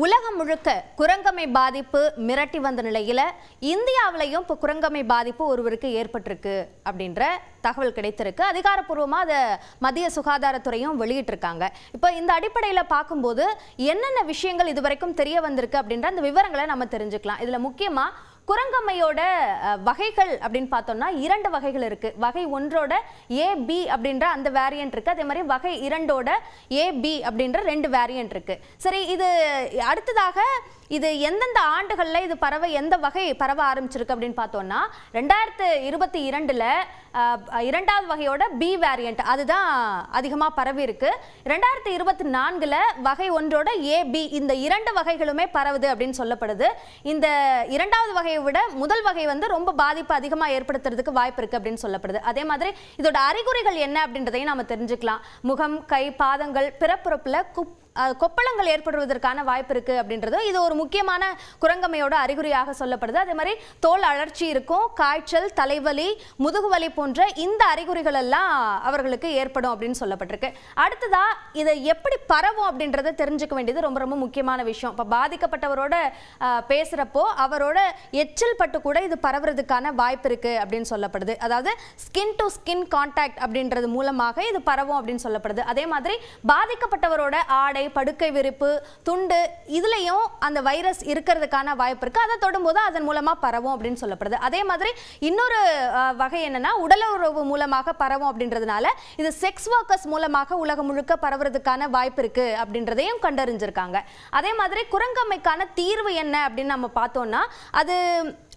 உலகம் முழுக்க குரங்கம்மை பாதிப்பு மிரட்டி வந்த நிலையில இந்தியாவிலையும் இப்போ குரங்கம்மை பாதிப்பு ஒருவருக்கு ஏற்பட்டிருக்கு அப்படின்ற தகவல் கிடைத்திருக்கு. அதிகாரப்பூர்வமா அதை மத்திய சுகாதாரத்துறையும் வெளியிட்டிருக்காங்க. இப்போ இந்த அடிப்படையில் பார்க்கும்போது என்னென்ன விஷயங்கள் இதுவரைக்கும் தெரிய வந்திருக்கு அப்படின்ற அந்த விவரங்களை நம்ம தெரிஞ்சுக்கலாம். இதுல முக்கியமா குரங்கம்மையோட வகைகள் அப்படின்னு பார்த்தோம்னா 2 வகைகள் இருக்கு. வகை 1ஓட AB அப்படின்ற அந்த வேரியன்ட் இருக்கு. அதே மாதிரி வகை 2ஓட AB அப்படின்ற 2 வேரியன்ட் இருக்கு. சரி, இது அடுத்ததாக இது எந்தெந்த ஆண்டுகளில் இது எந்த வகை பரவ ஆரம்பிச்சிருக்கு அப்படின்னு பார்த்தோம்னா 2022ல் 2வது வகையோட B வேரியன்ட் அதுதான் அதிகமாக பரவி இருக்கு. 2024ல் வகை 1ஓட AB இந்த 2 வகைகளுமே பரவுது அப்படின்னு சொல்லப்படுது. இந்த 2வது வகையை விட முதல் வகை ரொம்ப பாதிப்பு அதிகமாக ஏற்படுத்துறதுக்கு வாய்ப்பு இருக்கு அப்படின்னு சொல்லப்படுது. அதே மாதிரி இதோட அறிகுறிகள் என்ன அப்படின்றதையும் நாம தெரிஞ்சுக்கலாம். முகம், கை, பாதங்கள், பிறப்புறுப்புல கொப்பளங்கள் ஏற்படுவதற்கான வாய்ப்பு இருக்கு அப்படின்றது இது ஒரு முக்கியமான குரங்கம்மையோட அறிகுறியாக சொல்லப்படுது. அதே மாதிரி தோல் அழற்சி இருக்கும், காய்ச்சல், தலைவலி, முதுகுவலி போன்ற இந்த அறிகுறிகள் எல்லாம் அவர்களுக்கு ஏற்படும் அப்படின்னு சொல்லப்பட்டிருக்கு. அடுத்ததா இதை எப்படி பரவும் அப்படின்றத தெரிஞ்சுக்க வேண்டியது ரொம்ப ரொம்ப முக்கியமான விஷயம். இப்போ பாதிக்கப்பட்டவரோட பேசுறப்போ அவரோட எச்சில் பட்டு கூட இது பரவுறதுக்கான வாய்ப்பு இருக்கு அப்படின்னு சொல்லப்படுது. அதாவது ஸ்கின் டு ஸ்கின் கான்டாக்ட் அப்படின்றது மூலமாக இது பரவும் அப்படின்னு சொல்லப்படுது. அதே மாதிரி பாதிக்கப்பட்டவரோட ஆடை, படுக்கை விரிப்பு, துண்டு இதுலயும் அந்த வைரஸ் இருக்கிறதுக்கான வாய்ப்பு இருக்கு. அதை தொடும்போது அதன் மூலமா பரவும் அப்படின்னு சொல்லப்படுது. அதே மாதிரி இன்னொரு வகை என்னன்னா உடலுறவு மூலமாக பரவும் அப்படின்றதுனால இது செக்ஸ் ஒர்க்கர்ஸ் மூலமாக உலகம் முழுக்க பரவுறதுக்கான வாய்ப்பு இருக்கு அப்படின்றதையும் கண்டறிஞ்சிருக்காங்க. அதே மாதிரி குரங்கம்மைக்கான தீர்வு என்ன அப்படின்னு நம்ம பார்த்தோம்னா அது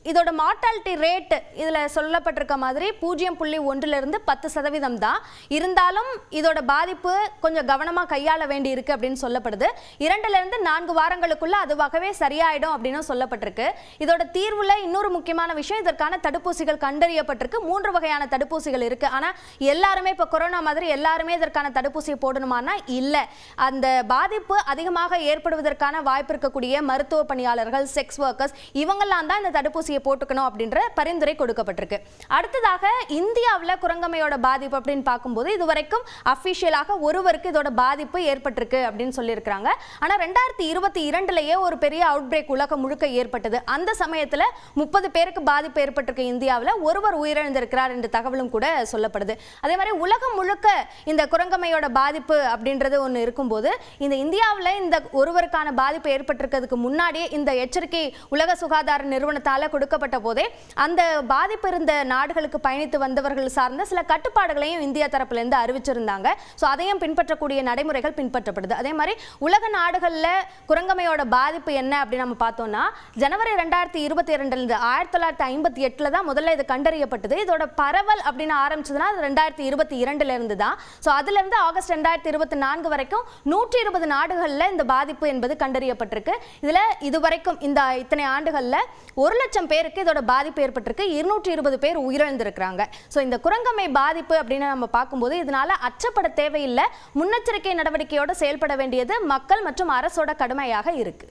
இதோட மார்டாலிட்டி ரேட் இதில் சொல்லப்பட்டிருக்க மாதிரி 0.1லிருந்து 10% தான். இருந்தாலும் இதோட பாதிப்பு கொஞ்சம் கவனமாக கையாள வேண்டி இருக்கு அப்படின்னு சொல்லப்படுது. 2லிருந்து 4 வாரங்களுக்குள்ள அதுவாகவே சரியாயிடும் அப்படின்னு சொல்லப்பட்டிருக்கு. இதோட தீர்வுல இன்னொரு முக்கியமான விஷயம், இதற்கான தடுப்பூசிகள் கண்டறியப்பட்டிருக்கு. 3 வகையான தடுப்பூசிகள் இருக்கு. ஆனால் எல்லாருமே இப்போ கொரோனா மாதிரி எல்லாருமே இதற்கான தடுப்பூசியை போடணுமானா இல்லை. அந்த பாதிப்பு அதிகமாக ஏற்படுவதற்கான வாய்ப்பு இருக்கக்கூடிய மருத்துவ பணியாளர்கள், செக்ஸ் ஒர்க்கர்ஸ் இவங்கெல்லாம் தான் இந்த தடுப்பூசி போட்டுக்கணும் அப்படின்ற பரிந்துரை கொடுக்கப்பட்டிருக்கு. அடுத்ததாக இந்தியாவில் குரங்கம்மையோட பாதிப்பு அப்படின்னு பார்க்கும்போது இதுவரைக்கும் அபிஷியலாக ஒருவருக்கு இதோட பாதிப்பு ஏற்பட்டிருக்கு அப்படின்னு சொல்லியிருக்கிறாங்க. ஆனால் 2022லேயே ஒரு பெரிய அவுட் பிரேக் உலகம் முழுக்க ஏற்பட்டது. அந்த சமயத்தில் 30 பேருக்கு பாதிப்பு ஏற்பட்டிருக்கு. இந்தியாவில் ஒருவர் உயிரிழந்திருக்கிறார் என்ற தகவலும் கூட சொல்லப்படுது. அதே மாதிரி உலகம் முழுக்க இந்த குரங்கம்மையோட பாதிப்பு அப்படின்றது ஒன்று இருக்கும்போது இந்த இந்தியாவில் இந்த ஒருவருக்கான பாதிப்பு ஏற்பட்டிருக்கிறதுக்கு முன்னாடியே இந்த எச்சரிக்கை உலக சுகாதார நிறுவனத்தால் கொடுக்கப்பட்ட போதே அந்த பாதிப்பு இருந்த நாடுகளுக்கு பயணித்து வந்தவர்கள் சார்ந்த சில கட்டுப்பாடுகளையும் இந்தியா தரப்பிலிருந்து அறிவிச்சிருந்தாங்க. ஸோ அதையும் பின்பற்றக்கூடிய நடைமுறைகள் பின்பற்றப்படுது. அதே மாதிரி உலக நாடுகளில் குரங்கம்மையோட பாதிப்பு என்ன அப்படின்னு நம்ம பார்த்தோம்னா ஜனவரி 2022 1958 தான் முதல்ல இது கண்டறியப்பட்டது. இதோட பரவல் அப்படின்னு ஆரம்பிச்சதுன்னா 2022 தான். ஸோ அதுலேருந்து ஆகஸ்ட் 2024 வரைக்கும் 120 நாடுகளில் இந்த பாதிப்பு என்பது கண்டறியப்பட்டிருக்கு. இதில் இதுவரைக்கும் இந்த இத்தனை ஆண்டுகளில் 1 லட்சம் பேருக்கு இதோட பாதிப்பு ஏற்பட்டிருக்கு. 220 பேர் உயிரிழந்திருக்கிறாங்க. ஸோ இந்த குரங்கம்மை பாதிப்பு அப்படின்னு நம்ம பார்க்கும்போது இதனால அச்சப்பட தேவையில்லை. முன்னெச்சரிக்கை நடவடிக்கையோடு செயல்பட வேண்டியது மக்கள் மற்றும் அரசோட கடமையாக இருக்கு.